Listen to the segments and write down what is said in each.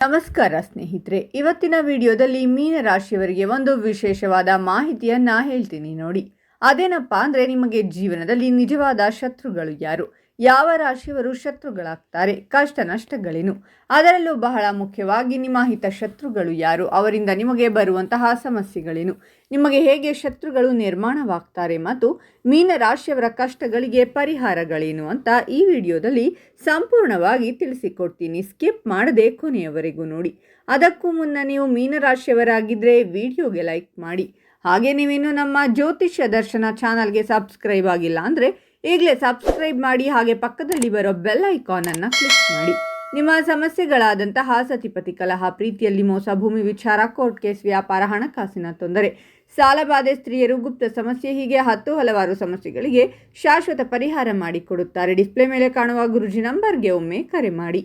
ನಮಸ್ಕಾರ ಸ್ನೇಹಿತರೆ, ಇವತ್ತಿನ ವಿಡಿಯೋದಲ್ಲಿ ಮೀನ ರಾಶಿಯವರಿಗೆ ಒಂದು ವಿಶೇಷವಾದ ಮಾಹಿತಿಯನ್ನ ಹೇಳ್ತೀನಿ ನೋಡಿ. ಅದೇನಪ್ಪ ಅಂದರೆ, ನಿಮಗೆ ಜೀವನದಲ್ಲಿ ನಿಜವಾದ ಶತ್ರುಗಳು ಯಾರು, ಯಾವ ರಾಶಿಯವರು ಶತ್ರುಗಳಾಗ್ತಾರೆ, ಕಷ್ಟ ನಷ್ಟಗಳೇನು, ಅದರಲ್ಲೂ ಬಹಳ ಮುಖ್ಯವಾಗಿ ನಿಮ್ಮ ಹಿತ ಶತ್ರುಗಳು ಯಾರು, ಅವರಿಂದ ನಿಮಗೆ ಬರುವಂತಹ ಸಮಸ್ಯೆಗಳೇನು, ನಿಮಗೆ ಹೇಗೆ ಶತ್ರುಗಳು ನಿರ್ಮಾಣವಾಗ್ತಾರೆ ಮತ್ತು ಮೀನ ರಾಶಿಯವರ ಕಷ್ಟಗಳಿಗೆ ಪರಿಹಾರಗಳೇನು ಅಂತ ಈ ವಿಡಿಯೋದಲ್ಲಿ ಸಂಪೂರ್ಣವಾಗಿ ತಿಳಿಸಿಕೊಡ್ತೀನಿ. ಸ್ಕಿಪ್ ಮಾಡದೆ ಕೊನೆಯವರೆಗೂ ನೋಡಿ. ಅದಕ್ಕೂ ಮುನ್ನ ನೀವು ಮೀನರಾಶಿಯವರಾಗಿದ್ದರೆ ವಿಡಿಯೋಗೆ ಲೈಕ್ ಮಾಡಿ. ಹಾಗೆ ನೀವೇನು ನಮ್ಮ ಜ್ಯೋತಿಷ್ಯ ದರ್ಶನ ಚಾನಲ್ಗೆ ಸಬ್ಸ್ಕ್ರೈಬ್ ಆಗಿಲ್ಲ ಅಂದರೆ ಈಗಲೇ ಸಬ್ಸ್ಕ್ರೈಬ್ ಮಾಡಿ. ಹಾಗೆ ಪಕ್ಕದಲ್ಲಿ ಬರೋ ಬೆಲ್ ಐಕಾನನ್ನು ಕ್ಲಿಕ್ ಮಾಡಿ. ನಿಮ್ಮ ಸಮಸ್ಯೆಗಳಾದಂತಹ ಸತಿಪತಿ ಕಲಹ, ಪ್ರೀತಿಯಲ್ಲಿ ಮೋಸ, ಭೂಮಿ ವಿಚಾರ, ಕೋರ್ಟ್ ಕೇಸ್, ವ್ಯಾಪಾರ, ಹಣಕಾಸಿನ ತೊಂದರೆ, ಸಾಲಬಾಧೆ, ಸ್ತ್ರೀಯರು, ಗುಪ್ತ ಸಮಸ್ಯೆ, ಹೀಗೆ ಹಲವಾರು ಸಮಸ್ಯೆಗಳಿಗೆ ಶಾಶ್ವತ ಪರಿಹಾರ ಮಾಡಿಕೊಡುತ್ತಾರೆ. ಡಿಸ್ಪ್ಲೇ ಮೇಲೆ ಕಾಣುವ ಗುರುಜಿ ನಂಬರ್ಗೆ ಒಮ್ಮೆ ಕರೆ ಮಾಡಿ.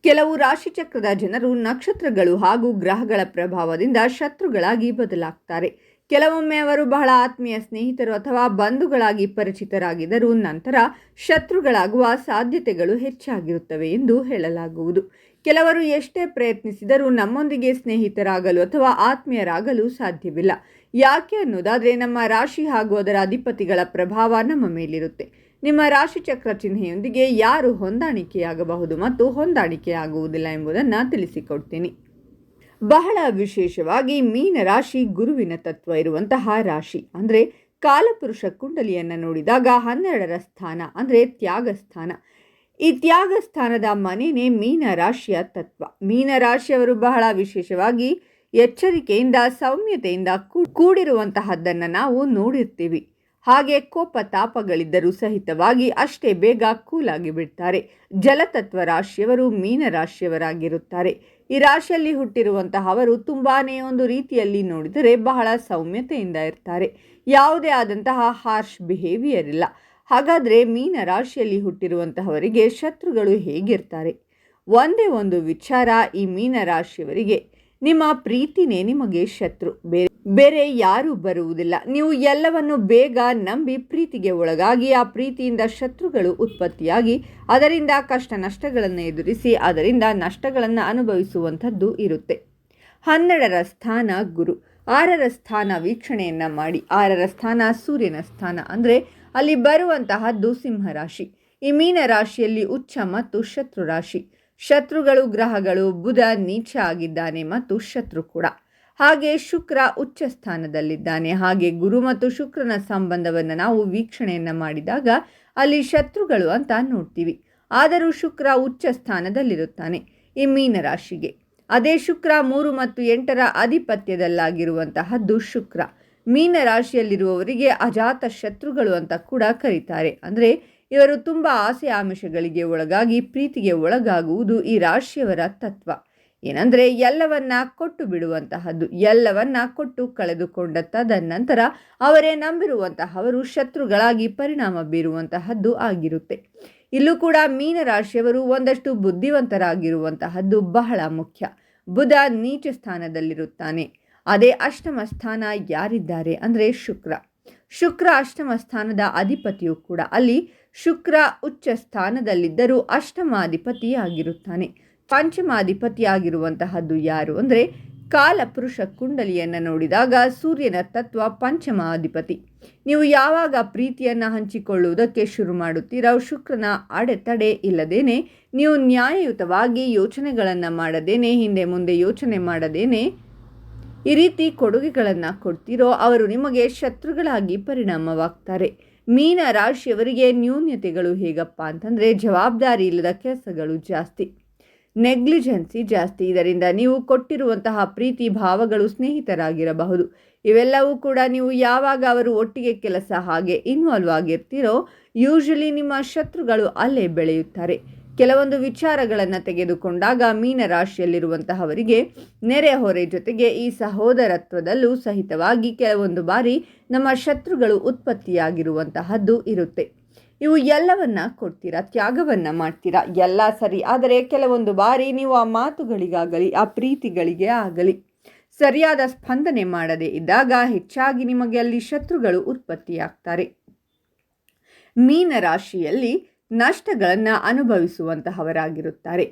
ಕೆಲವು ರಾಶಿಚಕ್ರದ ಜನರು ನಕ್ಷತ್ರಗಳು ಹಾಗೂ ಗ್ರಹಗಳ ಪ್ರಭಾವದಿಂದ ಶತ್ರುಗಳಾಗಿ ಬದಲಾಗ್ತಾರೆ. ಕೆಲವೊಮ್ಮೆ ಅವರು ಬಹಳ ಆತ್ಮೀಯ ಸ್ನೇಹಿತರು ಅಥವಾ ಬಂಧುಗಳಾಗಿ ಪರಿಚಿತರಾಗಿದ್ದರೂ ನಂತರ ಶತ್ರುಗಳಾಗುವ ಸಾಧ್ಯತೆಗಳು ಹೆಚ್ಚಾಗಿರುತ್ತವೆ ಎಂದು ಹೇಳಲಾಗುವುದು. ಕೆಲವರು ಎಷ್ಟೇ ಪ್ರಯತ್ನಿಸಿದರೂ ನಮ್ಮೊಂದಿಗೆ ಸ್ನೇಹಿತರಾಗಲು ಅಥವಾ ಆತ್ಮೀಯರಾಗಲು ಸಾಧ್ಯವಿಲ್ಲ. ಯಾಕೆ ಅನ್ನೋದಾದರೆ, ನಮ್ಮ ರಾಶಿ ಹಾಗೂ ಅದರ ಅಧಿಪತಿಗಳ ಪ್ರಭಾವ ನಮ್ಮ ಮೇಲಿರುತ್ತೆ. ನಿಮ್ಮ ರಾಶಿಚಕ್ರ ಚಿಹ್ನೆಯೊಂದಿಗೆ ಯಾರು ಹೊಂದಾಣಿಕೆಯಾಗಬಹುದು ಮತ್ತು ಹೊಂದಾಣಿಕೆಯಾಗುವುದಿಲ್ಲ ಎಂಬುದನ್ನು ತಿಳಿಸಿಕೊಡ್ತೀನಿ. ಬಹಳ ವಿಶೇಷವಾಗಿ ಮೀನ ರಾಶಿ ಗುರುವಿನ ತತ್ವ ಇರುವಂತಹ ರಾಶಿ. ಅಂದರೆ ಕಾಲಪುರುಷ ಕುಂಡಲಿಯನ್ನು ನೋಡಿದಾಗ 12ರ ಸ್ಥಾನ ಅಂದರೆ ತ್ಯಾಗ ಸ್ಥಾನ. ಈ ತ್ಯಾಗ ಸ್ಥಾನದ ಮನೆಯೇ ಮೀನ ರಾಶಿಯ ತತ್ವ. ಮೀನ ರಾಶಿಯವರು ಬಹಳ ವಿಶೇಷವಾಗಿ ಎಚ್ಚರಿಕೆಯಿಂದ, ಸೌಮ್ಯತೆಯಿಂದ ಕೂಡಿರುವಂತಹದ್ದನ್ನು ನಾವು ನೋಡಿರ್ತೀವಿ. ಹಾಗೆ ಕೋಪ ತಾಪಗಳಿದ್ದರೂ ಸಹಿತವಾಗಿ ಅಷ್ಟೇ ಬೇಗ ಕೂಲಾಗಿ ಬಿಡ್ತಾರೆ. ಜಲತತ್ವ ರಾಶಿಯವರು ಮೀನ ರಾಶಿಯವರಾಗಿರುತ್ತಾರೆ. ಈ ರಾಶಿಯಲ್ಲಿ ಹುಟ್ಟಿರುವಂತಹವರು ತುಂಬಾನೇ ಒಂದು ರೀತಿಯಲ್ಲಿ ನೋಡಿದರೆ ಬಹಳ ಸೌಮ್ಯತೆಯಿಂದ ಇರ್ತಾರೆ. ಯಾವುದೇ ಆದಂತಹ ಹಾರ್ಶ್ ಬಿಹೇವಿಯರ್ ಇಲ್ಲ. ಹಾಗಾದರೆ ಮೀನ ರಾಶಿಯಲ್ಲಿ ಹುಟ್ಟಿರುವಂತಹವರಿಗೆ ಶತ್ರುಗಳು ಹೇಗಿರ್ತಾರೆ? ಒಂದೇ ಒಂದು ವಿಚಾರ, ಈ ಮೀನ ರಾಶಿಯವರಿಗೆ ನಿಮ್ಮ ಪ್ರೀತಿನೇ ನಿಮಗೆ ಶತ್ರು, ಬೇರೆ ಯಾರೂ ಬರುವುದಿಲ್ಲ. ನೀವು ಎಲ್ಲವನ್ನು ಬೇಗ ನಂಬಿ ಪ್ರೀತಿಗೆ ಒಳಗಾಗಿ ಆ ಪ್ರೀತಿಯಿಂದ ಶತ್ರುಗಳು ಉತ್ಪತ್ತಿಯಾಗಿ ಅದರಿಂದ ಕಷ್ಟ ನಷ್ಟಗಳನ್ನು ಎದುರಿಸಿ ಅದರಿಂದ ನಷ್ಟಗಳನ್ನು ಅನುಭವಿಸುವಂಥದ್ದು ಇರುತ್ತೆ. 12ರ ಸ್ಥಾನ ಗುರು, 6ರ ಸ್ಥಾನ ವೀಕ್ಷಣೆಯನ್ನು ಮಾಡಿ. 6ರ ಸ್ಥಾನ ಸೂರ್ಯನ ಸ್ಥಾನ, ಅಂದರೆ ಅಲ್ಲಿ ಬರುವಂತಹದ್ದು ಸಿಂಹರಾಶಿ. ಈ ಮೀನ ರಾಶಿಯಲ್ಲಿ ಉಚ್ಚ ಮತ್ತು ಶತ್ರು ರಾಶಿ. ಶತ್ರುಗಳು ಗ್ರಹಗಳು, ಬುಧ ನೀಚ ಆಗಿದ್ದಾನೆ ಮತ್ತು ಶತ್ರು ಕೂಡ. ಹಾಗೆ ಶುಕ್ರ ಉಚ್ಚ ಸ್ಥಾನದಲ್ಲಿದ್ದಾನೆ. ಹಾಗೆ ಗುರು ಮತ್ತು ಶುಕ್ರನ ಸಂಬಂಧವನ್ನು ನಾವು ವೀಕ್ಷಣೆಯನ್ನು ಮಾಡಿದಾಗ ಅಲ್ಲಿ ಶತ್ರುಗಳು ಅಂತ ನೋಡ್ತೀವಿ. ಆದರೂ ಶುಕ್ರ ಉಚ್ಚ ಸ್ಥಾನದಲ್ಲಿರುತ್ತಾನೆ ಈ ಮೀನ ರಾಶಿಗೆ. ಅದೇ ಶುಕ್ರ 3 ಮತ್ತು 8ರ ಆಧಿಪತ್ಯದಲ್ಲಾಗಿರುವಂತಹದ್ದು ಶುಕ್ರ. ಮೀನ ರಾಶಿಯಲ್ಲಿರುವವರಿಗೆ ಅಜಾತ ಶತ್ರುಗಳು ಅಂತ ಕೂಡ ಕರೀತಾರೆ. ಅಂದರೆ ಇವರು ತುಂಬ ಆಸೆ ಆಮಿಷಗಳಿಗೆ ಒಳಗಾಗಿ ಪ್ರೀತಿಗೆ ಒಳಗಾಗುವುದು ಈ ರಾಶಿಯವರ ತತ್ವ. ಏನಂದರೆ ಎಲ್ಲವನ್ನ ಕೊಟ್ಟು ಬಿಡುವಂತಹದ್ದು, ಎಲ್ಲವನ್ನ ಕೊಟ್ಟು ಕಳೆದುಕೊಂಡ ತದನಂತರ ಅವರೇ ನಂಬಿರುವಂತಹವರು ಶತ್ರುಗಳಾಗಿ ಪರಿಣಾಮ ಬೀರುವಂತಹದ್ದು ಆಗಿರುತ್ತೆ. ಇಲ್ಲೂ ಕೂಡ ಮೀನ ರಾಶಿಯವರು ಒಂದಷ್ಟು ಬುದ್ಧಿವಂತರಾಗಿರುವಂತಹದ್ದು ಬಹಳ ಮುಖ್ಯ. ಬುಧ ನೀಚ ಸ್ಥಾನದಲ್ಲಿರುತ್ತಾನೆ. ಅದೇ ಅಷ್ಟಮ ಸ್ಥಾನ ಯಾರಿದ್ದಾರೆ ಅಂದರೆ ಶುಕ್ರ ಅಷ್ಟಮ ಸ್ಥಾನದ ಅಧಿಪತಿಯೂ ಕೂಡ. ಅಲ್ಲಿ ಶುಕ್ರ ಉಚ್ಚ ಸ್ಥಾನದಲ್ಲಿದ್ದರೂ ಅಷ್ಟಮಾಧಿಪತಿ ಆಗಿರುತ್ತಾನೆ. ಪಂಚಮಾಧಿಪತಿಯಾಗಿರುವಂತಹದ್ದು ಯಾರು ಅಂದರೆ ಕಾಲಪುರುಷ ಕುಂಡಲಿಯನ್ನು ನೋಡಿದಾಗ ಸೂರ್ಯನ ತತ್ವ ಪಂಚಮಾಧಿಪತಿ. ನೀವು ಯಾವಾಗ ಪ್ರೀತಿಯನ್ನು ಹಂಚಿಕೊಳ್ಳುವುದಕ್ಕೆ ಶುರು ಮಾಡುತ್ತೀರೋ ಶುಕ್ರನ ಅಡೆತಡೆ ಇಲ್ಲದೇನೆ, ನೀವು ನ್ಯಾಯಯುತವಾಗಿ ಯೋಚನೆಗಳನ್ನು ಮಾಡದೇನೆ, ಹಿಂದೆ ಮುಂದೆ ಯೋಚನೆ ಮಾಡದೇನೆ ಈ ರೀತಿ ಕೊಡುಗೆಗಳನ್ನು ಕೊಡ್ತೀರೋ ಅವರು ನಿಮಗೆ ಶತ್ರುಗಳಾಗಿ ಪರಿಣಾಮವಾಗ್ತಾರೆ. ಮೀನ ರಾಶಿಯವರಿಗೆ ನ್ಯೂನ್ಯತೆಗಳು ಹೇಗಪ್ಪ ಅಂತಂದರೆ, ಜವಾಬ್ದಾರಿ ಇಲ್ಲದ ಕೆಲಸಗಳು ಜಾಸ್ತಿ, ನೆಗ್ಲಿಜೆನ್ಸಿ ಜಾಸ್ತಿ. ಇದರಿಂದ ನೀವು ಕೊಟ್ಟಿರುವಂತಹ ಪ್ರೀತಿ ಭಾವಗಳು ಸ್ನೇಹಿತರಾಗಿರಬಹುದು. ಇವೆಲ್ಲವೂ ಕೂಡ ನೀವು ಯಾವಾಗ ಅವರು ಒಟ್ಟಿಗೆ ಕೆಲಸ ಹಾಗೆ ಇನ್ವಾಲ್ವ್ ಆಗಿರ್ತೀರೋ ಯೂಶಲಿ ನಿಮ್ಮ ಶತ್ರುಗಳು ಅಲ್ಲೇ ಬೆಳೆಯುತ್ತಾರೆ. ಕೆಲವೊಂದು ವಿಚಾರಗಳನ್ನು ತೆಗೆದುಕೊಂಡಾಗ ಮೀನ ರಾಶಿಯಲ್ಲಿರುವಂತಹವರಿಗೆ ನೆರೆಹೊರೆ ಜೊತೆಗೆ ಈ ಸಹೋದರತ್ವದಲ್ಲೂ ಸಹಿತವಾಗಿ ಕೆಲವೊಂದು ಬಾರಿ ನಮ್ಮ ಶತ್ರುಗಳು ಉತ್ಪತ್ತಿಯಾಗಿರುವಂತಹದ್ದು ಇರುತ್ತೆ. ಇವು ಎಲ್ಲವನ್ನ ಕೊಡ್ತೀರಾ, ತ್ಯಾಗವನ್ನು ಮಾಡ್ತೀರಾ, ಎಲ್ಲ ಸರಿ. ಆದರೆ ಕೆಲವೊಂದು ಬಾರಿ ನೀವು ಆ ಮಾತುಗಳಿಗಾಗಲಿ ಆ ಪ್ರೀತಿಗಳಿಗೆ ಆಗಲಿ ಸರಿಯಾದ ಸ್ಪಂದನೆ ಮಾಡದೇ ಇದ್ದಾಗ ಹೆಚ್ಚಾಗಿ ನಿಮಗೆ ಅಲ್ಲಿ ಶತ್ರುಗಳು ಉತ್ಪತ್ತಿಯಾಗ್ತಾರೆ. ಮೀನ ರಾಶಿಯಲ್ಲಿ ನಷ್ಟಗಳನ್ನು ಅನುಭವಿಸುವಂತಹವರಾಗಿರುತ್ತಾರೆ.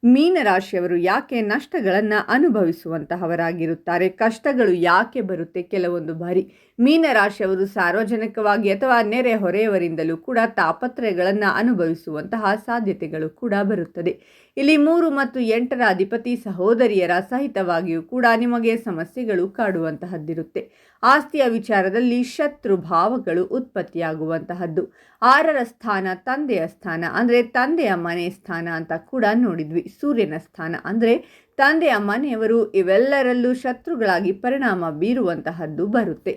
ಮೀನರಾಶಿಯವರು ಯಾಕೆ ನಷ್ಟಗಳನ್ನು ಅನುಭವಿಸುವಂತಹವರಾಗಿರುತ್ತಾರೆ? ಕಷ್ಟಗಳು ಯಾಕೆ ಬರುತ್ತೆ ಕೆಲವೊಂದು ಬಾರಿ? ಮೀನರಾಶಿಯವರು ಸಾರ್ವಜನಿಕವಾಗಿ ಅಥವಾ ನೆರೆಹೊರೆಯವರಿಂದಲೂ ಕೂಡ ತಾಪತ್ರಯಗಳನ್ನು ಅನುಭವಿಸುವಂತಹ ಸಾಧ್ಯತೆಗಳು ಕೂಡ ಬರುತ್ತದೆ. ಇಲ್ಲಿ 3 ಮತ್ತು 8ರ ಅಧಿಪತಿ ಸಹೋದರಿಯರ ಸಹಿತವಾಗಿಯೂ ಕೂಡ ನಿಮಗೆ ಸಮಸ್ಯೆಗಳು ಕಾಡುವಂತಹದ್ದಿರುತ್ತೆ. ಆಸ್ತಿಯ ವಿಚಾರದಲ್ಲಿ ಶತ್ರು ಭಾವಗಳು ಉತ್ಪತ್ತಿಯಾಗುವಂತಹದ್ದು. 6ರ ಸ್ಥಾನ ತಂದೆಯ ಸ್ಥಾನ, ಅಂದರೆ ತಂದೆಯ ಮನೆ ಸ್ಥಾನ ಅಂತ ಕೂಡ ನೋಡಿದ್ವಿ. ಸೂರ್ಯನ ಸ್ಥಾನ ಅಂದರೆ ತಂದೆಯ ಮನೆಯವರು, ಇವೆಲ್ಲರಲ್ಲೂ ಶತ್ರುಗಳಾಗಿ ಪರಿಣಾಮ ಬೀರುವಂತಹದ್ದು ಬರುತ್ತೆ.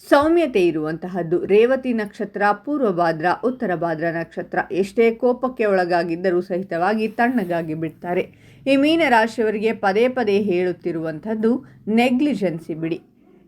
ಸೌಮ್ಯತೆ ಇರುವಂತಹದ್ದು. ರೇವತಿ ನಕ್ಷತ್ರ, ಪೂರ್ವ ಭಾದ್ರ, ಉತ್ತರ ಭಾದ್ರ ನಕ್ಷತ್ರ ಎಷ್ಟೇ ಕೋಪಕ್ಕೆ ಒಳಗಾಗಿದ್ದರೂ ಸಹಿತವಾಗಿ ತಣ್ಣಗಾಗಿ ಬಿಡ್ತಾರೆ. ಈ ಮೀನರಾಶಿಯವರಿಗೆ ಪದೇ ಪದೇ ಹೇಳುತ್ತಿರುವಂಥದ್ದು ನೆಗ್ಲಿಜೆನ್ಸಿ ಬಿಡಿ.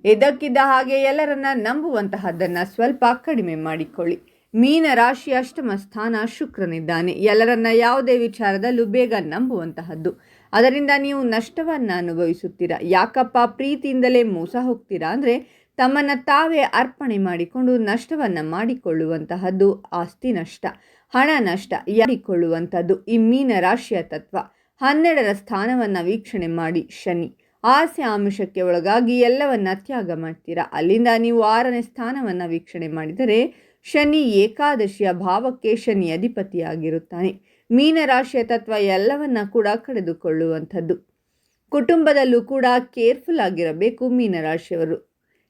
ಇದಕ್ಕಿದ್ದ ಹಾಗೆ ಎಲ್ಲರನ್ನ ನಂಬುವಂತಹದ್ದನ್ನು ಸ್ವಲ್ಪ ಕಡಿಮೆ ಮಾಡಿಕೊಳ್ಳಿ. ಮೀನರಾಶಿ ಅಷ್ಟಮ ಸ್ಥಾನ ಶುಕ್ರನಿದ್ದಾನೆ. ಎಲ್ಲರನ್ನ ಯಾವುದೇ ವಿಚಾರದಲ್ಲೂ ಬೇಗ ನಂಬುವಂತಹದ್ದು. ಅದರಿಂದ ನೀವು ನಷ್ಟವನ್ನು ಅನುಭವಿಸುತ್ತೀರಾ. ಯಾಕಪ್ಪ ಪ್ರೀತಿಯಿಂದಲೇ ಮೋಸ ಹೋಗ್ತೀರಾ ಅಂದರೆ ತಮ್ಮನ್ನು ತಾವೇ ಅರ್ಪಣೆ ಮಾಡಿಕೊಂಡು ನಷ್ಟವನ್ನು ಮಾಡಿಕೊಳ್ಳುವಂತಹದ್ದು. ಆಸ್ತಿ ನಷ್ಟ, ಹಣ ನಷ್ಟ ಮಾಡಿಕೊಳ್ಳುವಂಥದ್ದು ಈ ಮೀನರಾಶಿಯ ತತ್ವ. 12ರ ಸ್ಥಾನವನ್ನು ವೀಕ್ಷಣೆ ಮಾಡಿ ಶನಿ. ಆಸೆ ಆಮಿಷಕ್ಕೆ ಒಳಗಾಗಿ ಎಲ್ಲವನ್ನ ತ್ಯಾಗ ಮಾಡ್ತೀರಾ. ಅಲ್ಲಿಂದ ನೀವು 6ನೇ ಸ್ಥಾನವನ್ನು ವೀಕ್ಷಣೆ ಮಾಡಿದರೆ ಶನಿ ಏಕಾದಶಿಯ ಭಾವಕ್ಕೆ ಶನಿ ಅಧಿಪತಿಯಾಗಿರುತ್ತಾನೆ. ಮೀನರಾಶಿಯ ತತ್ವ ಎಲ್ಲವನ್ನ ಕೂಡ ಕಳೆದುಕೊಳ್ಳುವಂಥದ್ದು. ಕುಟುಂಬದಲ್ಲೂ ಕೂಡ ಕೇರ್ಫುಲ್ ಆಗಿರಬೇಕು ಮೀನರಾಶಿಯವರು.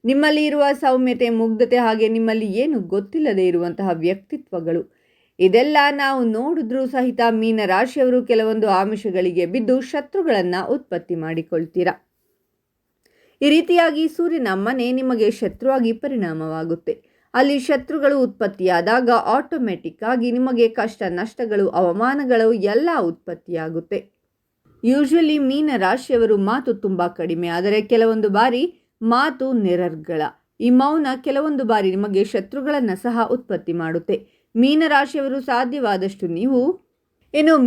ನಿಮ್ಮಲ್ಲಿ ಇರುವ ಸೌಮ್ಯತೆ, ಮುಗ್ಧತೆ, ಹಾಗೆ ನಿಮ್ಮಲ್ಲಿ ಏನು ಗೊತ್ತಿಲ್ಲದೆ ಇರುವಂತಹ ವ್ಯಕ್ತಿತ್ವಗಳು, ಇದೆಲ್ಲ ನಾವು ನೋಡಿದ್ರೂ ಸಹಿತ ಮೀನರಾಶಿಯವರು ಕೆಲವೊಂದು ಆಮಿಷಗಳಿಗೆ ಬಿದ್ದು ಶತ್ರುಗಳನ್ನು ಉತ್ಪತ್ತಿ ಮಾಡಿಕೊಳ್ತೀರಾ. ಈ ರೀತಿಯಾಗಿ ಸೂರ್ಯನ ಮನೆ ನಿಮಗೆ ಶತ್ರುವಾಗಿ ಪರಿಣಾಮವಾಗುತ್ತೆ. ಅಲ್ಲಿ ಶತ್ರುಗಳು ಉತ್ಪತ್ತಿಯಾದಾಗ ಆಟೋಮೆಟಿಕ್ ಆಗಿ ನಿಮಗೆ ಕಷ್ಟ, ನಷ್ಟಗಳು, ಅವಮಾನಗಳು ಎಲ್ಲ ಉತ್ಪತ್ತಿಯಾಗುತ್ತೆ. ಯೂಶುವಲಿ ಮೀನರಾಶಿಯವರು ಮಾತು ತುಂಬ ಕಡಿಮೆ, ಆದರೆ ಕೆಲವೊಂದು ಬಾರಿ ಮಾತು ನಿರರ್ಗಳ. ಈ ಮೌನ ಕೆಲವೊಂದು ಬಾರಿ ನಿಮಗೆ ಶತ್ರುಗಳನ್ನು ಸಹ ಉತ್ಪತ್ತಿ ಮಾಡುತ್ತೆ. ಮೀನರಾಶಿಯವರು ಸಾಧ್ಯವಾದಷ್ಟು ನೀವು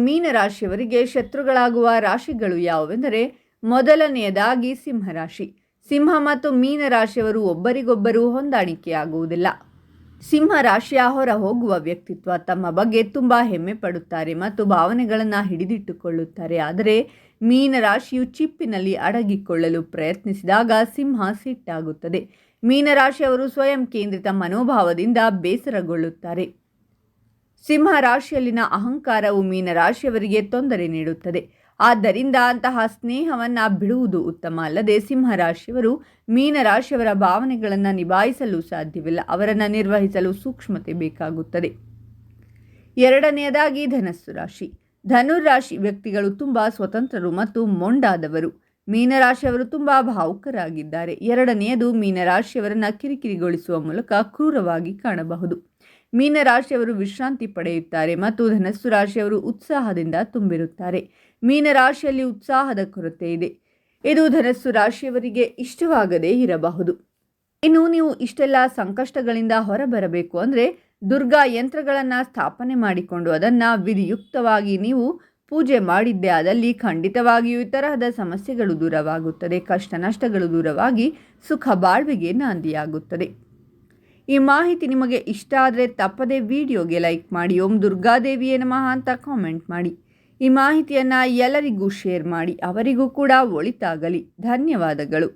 ಮೀನರಾಶಿಯವರಿಗೆ ಶತ್ರುಗಳಾಗುವ ರಾಶಿಗಳು ಯಾವುವೆಂದರೆ, ಮೊದಲನೆಯದಾಗಿ ಸಿಂಹರಾಶಿ. ಸಿಂಹ ಮತ್ತು ಮೀನರಾಶಿಯವರು ಒಬ್ಬರಿಗೊಬ್ಬರು ಹೊಂದಾಣಿಕೆಯಾಗುವುದಿಲ್ಲ. ಸಿಂಹರಾಶಿಯ ಹೊರ ಹೋಗುವ ವ್ಯಕ್ತಿತ್ವ, ತಮ್ಮ ಬಗ್ಗೆ ತುಂಬ ಹೆಮ್ಮೆ ಪಡುತ್ತಾರೆ ಮತ್ತು ಭಾವನೆಗಳನ್ನು ಹಿಡಿದಿಟ್ಟುಕೊಳ್ಳುತ್ತಾರೆ. ಆದರೆ ಮೀನರಾಶಿಯು ಚಿಪ್ಪಿನಲ್ಲಿ ಅಡಗಿಕೊಳ್ಳಲು ಪ್ರಯತ್ನಿಸಿದಾಗ ಸಿಂಹ ಸಿಟ್ಟಾಗುತ್ತದೆ. ಮೀನರಾಶಿಯವರು ಸ್ವಯಂ ಕೇಂದ್ರಿತ ಮನೋಭಾವದಿಂದ ಬೇಸರಗೊಳ್ಳುತ್ತಾರೆ. ಸಿಂಹ ರಾಶಿಯಲ್ಲಿನ ಅಹಂಕಾರವು ಮೀನರಾಶಿಯವರಿಗೆ ತೊಂದರೆ ನೀಡುತ್ತದೆ. ಆದ್ದರಿಂದ ಅಂತಹ ಸ್ನೇಹವನ್ನು ಬಿಡುವುದು ಉತ್ತಮ. ಅಲ್ಲದೆ ಸಿಂಹರಾಶಿಯವರು ಮೀನರಾಶಿಯವರ ಭಾವನೆಗಳನ್ನು ನಿಭಾಯಿಸಲು ಸಾಧ್ಯವಿಲ್ಲ. ಅವರನ್ನು ನಿರ್ವಹಿಸಲು ಸೂಕ್ಷ್ಮತೆ ಬೇಕಾಗುತ್ತದೆ. ಎರಡನೆಯದಾಗಿ ಧನಸ್ಸು ರಾಶಿ. ಧನುರಾಶಿ ವ್ಯಕ್ತಿಗಳು ತುಂಬ ಸ್ವತಂತ್ರರು ಮತ್ತು ಮೊಂಡಾದವರು. ಮೀನರಾಶಿಯವರು ತುಂಬ ಭಾವುಕರಾಗಿದ್ದಾರೆ. ಎರಡನೆಯದು, ಮೀನರಾಶಿಯವರನ್ನು ಕಿರಿಕಿರಿಗೊಳಿಸುವ ಮೂಲಕ ಕ್ರೂರವಾಗಿ ಕಾಣಬಹುದು. ಮೀನರಾಶಿಯವರು ವಿಶ್ರಾಂತಿ ಪಡೆಯುತ್ತಾರೆ ಮತ್ತು ಧನಸ್ಸು ರಾಶಿಯವರು ಉತ್ಸಾಹದಿಂದ ತುಂಬಿರುತ್ತಾರೆ. ಮೀನರಾಶಿಯಲ್ಲಿ ಉತ್ಸಾಹದ ಕೊರತೆ ಇದೆ. ಇದು ಧನಸ್ಸು ರಾಶಿಯವರಿಗೆ ಇಷ್ಟವಾಗದೇ ಇರಬಹುದು. ಇನ್ನು ನೀವು ಇಷ್ಟೆಲ್ಲ ಸಂಕಷ್ಟಗಳಿಂದ ಹೊರಬರಬೇಕು ಅಂದರೆ ದುರ್ಗಾ ಯಂತ್ರಗಳನ್ನು ಸ್ಥಾಪನೆ ಮಾಡಿಕೊಂಡು ಅದನ್ನು ವಿಧಿಯುಕ್ತವಾಗಿ ನೀವು ಪೂಜೆ ಮಾಡಿದ್ದೇ ಆದಲ್ಲಿ ಖಂಡಿತವಾಗಿಯೂ ಈ ತರಹದ ಸಮಸ್ಯೆಗಳು ದೂರವಾಗುತ್ತದೆ. ಕಷ್ಟ ನಷ್ಟಗಳು ದೂರವಾಗಿ ಸುಖ ಬಾಳ್ವೆಗೆ ನಾಂದಿಯಾಗುತ್ತದೆ. ಈ ಮಾಹಿತಿ ನಿಮಗೆ ಇಷ್ಟ ಆದರೆ ತಪ್ಪದೆ ವಿಡಿಯೋಗೆ ಲೈಕ್ ಮಾಡಿ. ಓಂ ದುರ್ಗಾದೇವಿಯೇ ನಮಃ ಅಂತ ಕಾಮೆಂಟ್ ಮಾಡಿ. ಈ ಮಾಹಿತಿಯನ್ನು ಎಲ್ಲರಿಗೂ ಶೇರ್ ಮಾಡಿ, ಅವರಿಗೂ ಕೂಡ ಒಳಿತಾಗಲಿ. ಧನ್ಯವಾದಗಳು.